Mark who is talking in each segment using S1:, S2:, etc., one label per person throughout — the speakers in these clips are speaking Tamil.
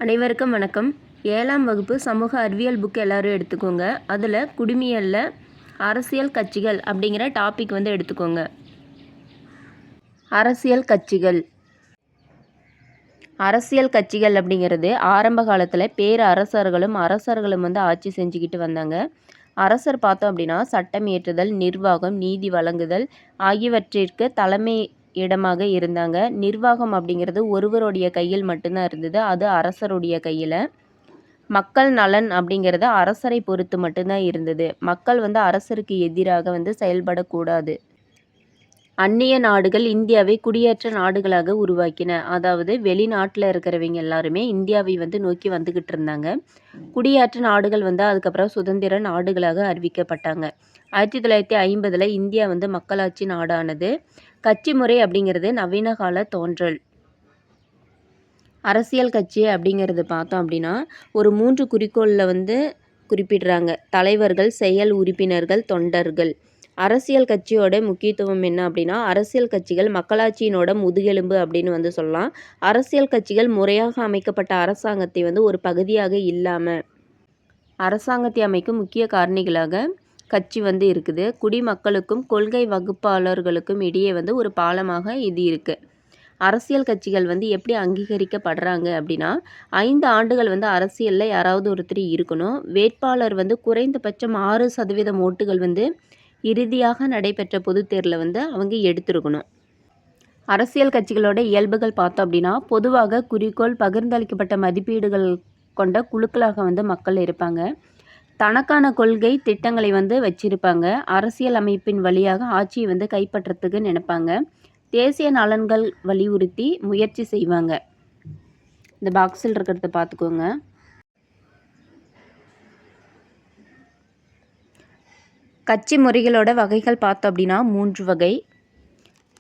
S1: அனைவருக்கும் வணக்கம். 7ஆம் வகுப்பு சமூக அறிவியல் புக் எல்லோரும் எடுத்துக்கோங்க. அதில் குடிமியலில் அரசியல் கட்சிகள் அப்படிங்கிற டாபிக் எடுத்துக்கோங்க. அரசியல் கட்சிகள் அப்படிங்கிறது ஆரம்ப காலத்தில் பேரரசர்களும் அரசர்களும் ஆட்சி செஞ்சுக்கிட்டு வந்தாங்க. அரசர் பார்த்தோம் அப்படின்னா சட்டம் இயற்றுதல், நிர்வாகம், நீதி வழங்குதல் ஆகியவற்றிற்கு தலைமை இடமாக இருந்தாங்க. நிர்வாகம் அப்படிங்கிறது ஒருவருடைய கையில் மட்டும்தான் இருந்தது. அது அரசருடைய கையில். மக்கள் நலன் அப்படிங்கிறது அரசரை பொறுத்து மட்டும்தான் இருந்தது. மக்கள் அரசருக்கு எதிராக செயல்படக்கூடாது. அந்நிய நாடுகள் இந்தியாவை குடியேற்ற நாடுகளாக உருவாக்கின. அதாவது வெளிநாட்டில் இருக்கிறவங்க எல்லாருமே இந்தியாவை நோக்கி வந்துக்கிட்டு இருந்தாங்க. குடியேற்ற நாடுகள் அதுக்கப்புறம் சுதந்திர நாடுகளாக அறிவிக்கப்பட்டாங்க. 1950 இந்தியா மக்களாட்சி நாடானது. கட்சி முறை அப்படிங்கிறது நவீன கால தோன்றல். அரசியல் கட்சி அப்படிங்கிறது பார்த்தோம் அப்படின்னா ஒரு 3 குறிக்கோளில் குறிப்பிடுறாங்க. தலைவர்கள், செயல் உறுப்பினர்கள், தொண்டர்கள். அரசியல் கட்சியோட முக்கியத்துவம் என்ன அப்படின்னா அரசியல் கட்சிகள் மக்களாட்சியினோட முதுகெலும்பு அப்படின்னு சொல்லலாம். அரசியல் கட்சிகள் முறையாக அமைக்கப்பட்ட அரசாங்கத்தை ஒரு பகுதியாக இல்லாமல் அரசாங்கத்தை அமைக்கும் முக்கிய காரணிகளாக கட்சி இருக்குது. குடிமக்களுக்கும் கொள்கை வகுப்பாளர்களுக்கும் இடையே ஒரு பாலமாக இது இருக்குது. அரசியல் கட்சிகள் எப்படி அங்கீகரிக்கப்படுறாங்க அப்படின்னா 5 ஆண்டுகள் அரசியலில் யாராவது ஒருத்தர் இருக்கணும். வேட்பாளர் குறைந்தபட்சம் 6% ஓட்டுகள் இறுதியாக நடைபெற்ற பொது தேர்தலில் அவங்க எடுத்திருக்கணும். அரசியல் கட்சிகளோட இயல்புகள் பார்த்தோம் அப்படின்னா பொதுவாக குறிக்கோள், பகிர்ந்தளிக்கப்பட்ட மதிப்பீடுகள் கொண்ட குழுக்களாக மக்கள் இருப்பாங்க. தனக்கான கொள்கை திட்டங்களை வச்சிருப்பாங்க. அரசியல் அமைப்பின் வழியாக ஆட்சியை கைப்பற்றத்துக்கு நினைப்பாங்க. தேசிய நலன்கள் வலியுறுத்தி முயற்சி செய்வாங்க. இந்த பாக்ஸில் இருக்கிறத பார்த்துக்கோங்க. கட்சி முறைகளோட வகைகள் பார்த்தோம் அப்படின்னா 3 வகை.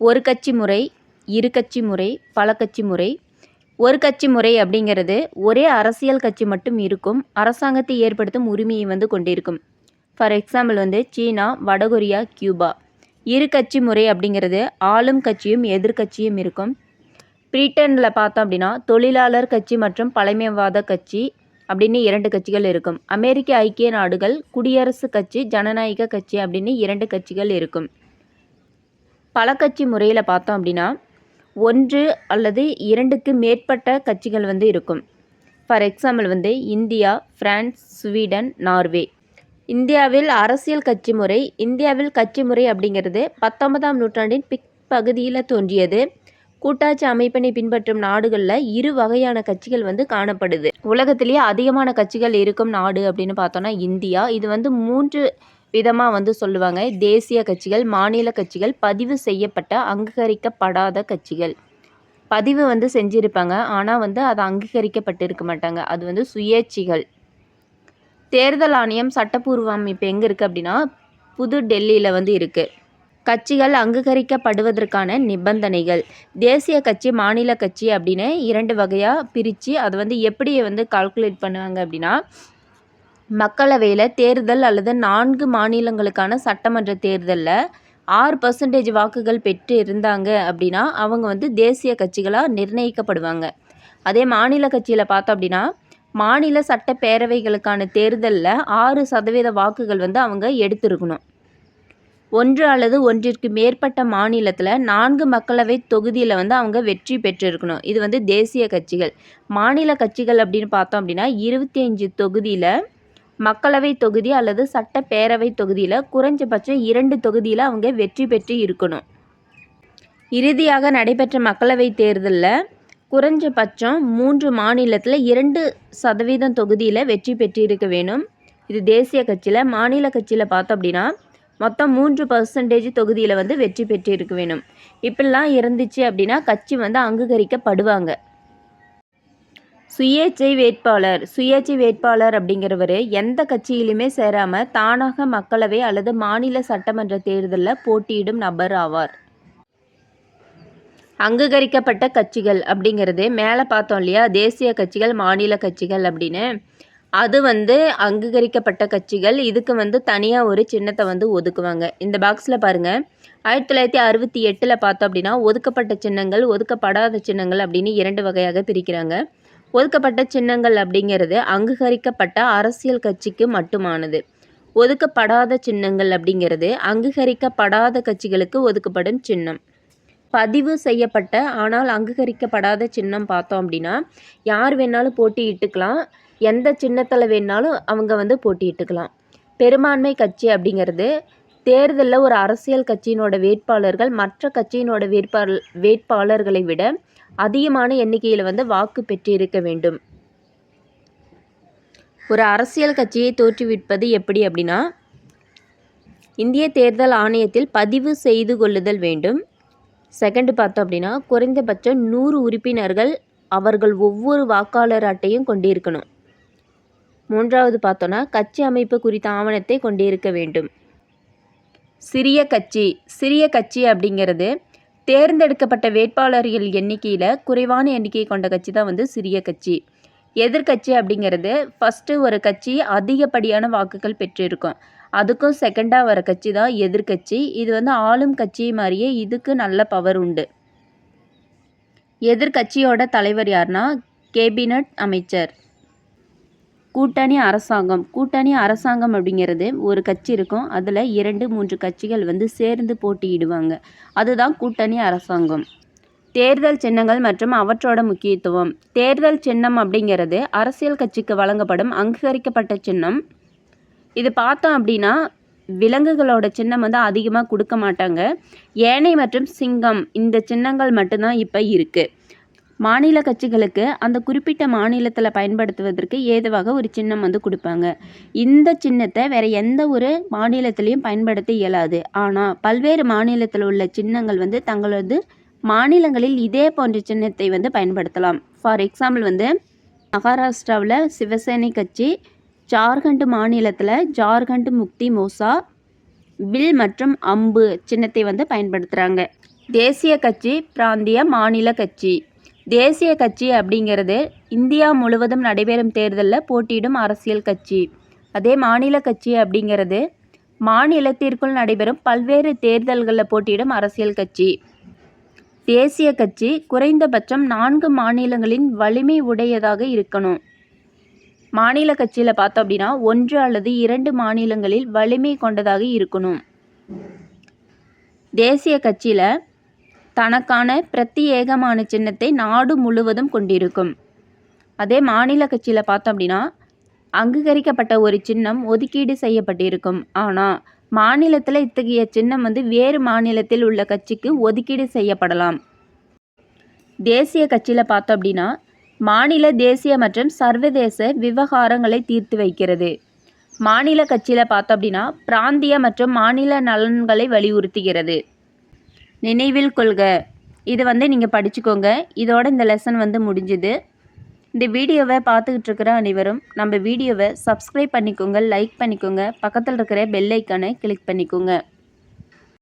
S1: ஒரு கட்சி முறை, இரு கட்சி முறை, பல கட்சி முறை. ஒரு கட்சி முறை அப்படிங்கிறது ஒரே அரசியல் கட்சி மட்டும் இருக்கும். அரசாங்கத்தை ஏற்படுத்தும் உரிமையை கொண்டிருக்கும். ஃபார் எக்ஸாம்பிள் சீனா, வடகொரியா, கியூபா. இரு கட்சி முறை அப்படிங்கிறது ஆளும் கட்சியும் எதிர்கட்சியும் இருக்கும். பிரிட்டனில் பார்த்தோம் அப்படின்னா தொழிலாளர் கட்சி மற்றும் பழமைவாத கட்சி அப்படின்னு 2 கட்சிகள் இருக்கும். அமெரிக்க ஐக்கிய நாடுகள் குடியரசு கட்சி, ஜனநாயக கட்சி அப்படின்னு 2 கட்சிகள் இருக்கும். பல கட்சி முறையில் பார்த்தோம் அப்படின்னா 1 அல்லது 2க்கு மேற்பட்ட கட்சிகள் இருக்கும். For example India, France, Sweden, Norway. இந்தியாவில் அரசியல் கட்சி முறை. இந்தியாவில் கட்சி முறை அப்படிங்கிறது 19ஆம் நூற்றாண்டின் பிற்பகுதியில் தோன்றியது. கூட்டாட்சி அமைப்பினை பின்பற்றும் நாடுகளில் 2 வகையான கட்சிகள் காணப்படுது. உலகத்திலேயே அதிகமான கட்சிகள் இருக்கும் நாடு அப்படின்னு பார்த்தோன்னா இந்தியா. இது 3 விதமாக சொல்லுவாங்க. தேசிய கட்சிகள், மாநில கட்சிகள், பதிவு செய்யப்பட்ட அங்கீகரிக்கப்படாத கட்சிகள். பதிவு செஞ்சுருப்பாங்க, ஆனால் அது அங்கீகரிக்கப்பட்டிருக்க மாட்டாங்க. அது சுயேட்சைகள். தேர்தல் ஆணையம் சட்டப்பூர்வ அமைப்பு எங்கே இருக்குது அப்படின்னா புது டெல்லியில் இருக்குது. கட்சிகள் அங்கீகரிக்கப்படுவதற்கான நிபந்தனைகள். தேசிய கட்சி, மாநில கட்சி அப்படின்னு 2 வகையாக பிரித்து அதை எப்படி கால்குலேட் பண்ணுவாங்க அப்படின்னா மக்களவையில் தேர்தல் அல்லது 4 மாநிலங்களுக்கான சட்டமன்ற தேர்தலில் 6% வாக்குகள் பெற்று இருந்தாங்க அப்படின்னா அவங்க தேசிய கட்சிகளாக நிர்ணயிக்கப்படுவாங்க. அதே மாநில கட்சியில் பார்த்தோம் அப்படின்னா மாநில சட்டப்பேரவைகளுக்கான தேர்தலில் 6% வாக்குகள் அவங்க எடுத்திருக்கணும். 1 அல்லது 1ற்கு மேற்பட்ட மாநிலத்தில் 4 மக்களவை தொகுதியில் அவங்க வெற்றி பெற்றிருக்கணும். இது தேசிய கட்சிகள். மாநில கட்சிகள் அப்படின்னு பார்த்தோம் அப்படின்னா 25 தொகுதியில் மக்களவை தொகுதி அல்லது சட்டப்பேரவை தொகுதியில் குறைஞ்சபட்சம் 2 தொகுதியில் அவங்க வெற்றி பெற்று இருக்கணும். இறுதியாக நடைபெற்ற மக்களவை தேர்தலில் குறைஞ்சபட்சம் 3 மாநிலத்தில் 2% தொகுதியில் வெற்றி பெற்றிருக்க வேணும். இது தேசிய கட்சியில். மாநில கட்சியில் பார்த்தோம் அப்படின்னா மொத்தம் 3% தொகுதியில் வெற்றி பெற்றிருக்க வேணும். இப்படிலாம் இருந்துச்சு அப்படின்னா கட்சி அங்கீகரிக்கப்படுவாங்க. சுயேட்சை வேட்பாளர். சுயேட்சை வேட்பாளர் அப்படிங்கிறவர் எந்த கட்சியிலுமே சேராமல் தானாக மக்களவை அல்லது மாநில சட்டமன்ற தேர்தலில் போட்டியிடும் நபர் ஆவார். அங்கீகரிக்கப்பட்ட கட்சிகள் அப்படிங்கிறது மேலே பார்த்தோம் இல்லையா, தேசிய கட்சிகள், மாநில கட்சிகள் அப்படின்னு. அது அங்கீகரிக்கப்பட்ட கட்சிகள். இதுக்கு தனியாக ஒரு சின்னத்தை ஒதுக்குவாங்க. இந்த பாக்ஸில் பாருங்கள். 1968 பார்த்தோம் அப்படின்னா ஒதுக்கப்பட்ட சின்னங்கள், ஒதுக்கப்படாத சின்னங்கள் அப்படின்னு 2 வகையாக பிரிக்கிறாங்க. ஒதுக்கப்பட்ட சின்னங்கள் அப்படிங்கிறது அங்கீகரிக்கப்பட்ட அரசியல் கட்சிக்கு மட்டுமானது. ஒதுக்கப்படாத சின்னங்கள் அப்படிங்கிறது அங்கீகரிக்கப்படாத கட்சிகளுக்கு ஒதுக்கப்படும் சின்னம். பதிவு செய்யப்பட்ட ஆனால் அங்கீகரிக்கப்படாத சின்னம் பார்த்தோம் அப்படின்னா யார் வேணாலும் போட்டியிட்டுக்கலாம். எந்த சின்னத்தில் வேணாலும் அவங்க போட்டியிட்டுக்கலாம். பெரும்பான்மை கட்சி அப்படிங்கிறது தேர்தலில் ஒரு அரசியல் கட்சியினோட வேட்பாளர்கள் மற்ற கட்சியினோட வேட்பாளர்களை விட அதிகமான எண்ணிக்கையில் வாக்கு பெற்றிருக்க வேண்டும். ஒரு அரசியல் கட்சியை தோற்றுவிப்பது எப்படி அப்படின்னா இந்திய தேர்தல் ஆணையத்தில் பதிவு செய்து கொள்ளுதல் வேண்டும். செகண்ட் பார்த்தோம் அப்படின்னா குறைந்தபட்சம் 100 உறுப்பினர்கள் அவர்கள் ஒவ்வொரு வாக்காளர் அட்டையும் கொண்டிருக்கணும். மூன்றாவது பார்த்தோன்னா கட்சி அமைப்பு குறித்த ஆவணத்தை கொண்டிருக்க வேண்டும். சிறிய கட்சி அப்படிங்கிறது தேர்ந்தெடுக்கப்பட்ட வேட்பாளர்கள் எண்ணிக்கையில் குறைவான எண்ணிக்கை கொண்ட கட்சி தான் சிறிய கட்சி. எதிர்கட்சி அப்படிங்கிறது ஃபஸ்ட்டு ஒரு கட்சி அதிகப்படியான வாக்குகள் பெற்றிருக்கும். அதுக்கும் செகண்டாக வர கட்சி தான் எதிர்கட்சி. இது ஆளும் கட்சி மாதிரியே இதுக்கு நல்ல பவர் உண்டு. எதிர்கட்சியோட தலைவர் யாருன்னா கேபினட் அமைச்சர். கூட்டணி அரசாங்கம் அப்படிங்கிறது ஒரு கட்சி இருக்கும். அதில் 2-3 கட்சிகள் சேர்ந்து போட்டியிடுவாங்க. அதுதான் கூட்டணி அரசாங்கம். தேர்தல் சின்னங்கள் மற்றும் அவற்றோட முக்கியத்துவம். தேர்தல் சின்னம் அப்படிங்கிறது அரசியல் கட்சிக்கு வழங்கப்படும் அங்கீகரிக்கப்பட்ட சின்னம். இது பார்த்தோம் அப்படின்னா விலங்குகளோட சின்னம் அதிகமாக கொடுக்க மாட்டாங்க. யானை மற்றும் சிங்கம் இந்த சின்னங்கள் மட்டும்தான் இப்போ இருக்குது. மாநில கட்சிகளுக்கு அந்த குறிப்பிட்ட மாநிலத்தில் பயன்படுத்துவதற்கு ஏதுவாக ஒரு சின்னம் கொடுப்பாங்க. இந்த சின்னத்தை வேறு எந்த ஒரு மாநிலத்திலையும் பயன்படுத்த இயலாது. ஆனால் பல்வேறு மாநிலத்தில் உள்ள சின்னங்கள் தங்களது மாநிலங்களில் இதே போன்ற சின்னத்தை பயன்படுத்தலாம். ஃபார் எக்ஸாம்பிள் மகாராஷ்டிராவில் சிவசேனை கட்சி, ஜார்க்கண்ட் மாநிலத்தில் ஜார்க்கண்ட் முக்தி மோர்ச்சா வில் மற்றும் அம்பு சின்னத்தை பயன்படுத்துகிறாங்க. தேசிய கட்சி, பிராந்திய மாநில கட்சி. தேசிய கட்சி அப்படிங்கிறது இந்தியா முழுவதும் நடைபெறும் தேர்தலில் போட்டியிடும் அரசியல் கட்சி. அதே மாநில கட்சி அப்படிங்கிறது மாநிலத்திற்குள் நடைபெறும் பல்வேறு தேர்தல்களில் போட்டியிடும் அரசியல் கட்சி. தேசிய கட்சி குறைந்தபட்சம் 4 மாநிலங்களின் வலிமை உடையதாக இருக்கணும். மாநில கட்சியில் பார்த்தோம் அப்படின்னா 1 அல்லது 2 மாநிலங்களில் வலிமை கொண்டதாக இருக்கணும். தேசிய கட்சியில் தனக்கான பிரத்யேகமான சின்னத்தை நாடு முழுவதும் கொண்டிருக்கும். அதே மாநில கட்சியில் பார்த்தோம் அப்படின்னா அங்கீகரிக்கப்பட்ட ஒரு சின்னம் ஒதுக்கீடு செய்யப்பட்டிருக்கும். ஆனால் மாநிலத்தில் இத்தகைய சின்னம் வேறு மாநிலத்தில் உள்ள கட்சிக்கு ஒதுக்கீடு செய்யப்படலாம். தேசிய கட்சியில் பார்த்தோம் அப்படின்னா மாநில, தேசிய மற்றும் சர்வதேச விவகாரங்களை தீர்த்து வைக்கிறது. மாநில கட்சியில் பார்த்தோம் அப்படின்னா பிராந்திய மற்றும் மாநில நலன்களை வலியுறுத்துகிறது. நினைவில் கொள்க. இது நீங்கள் படிச்சுக்கோங்க. இதோட இந்த லெசன் முடிஞ்சுது. இந்த வீடியோவை பார்த்துக்கிட்டு இருக்கிற அனைவரும் நம்ம வீடியோவை சப்ஸ்கிரைப் பண்ணிக்கோங்க, லைக் பண்ணிக்கோங்க, பக்கத்தில் இருக்கிற பெல் ஐக்கானை கிளிக் பண்ணிக்கோங்க.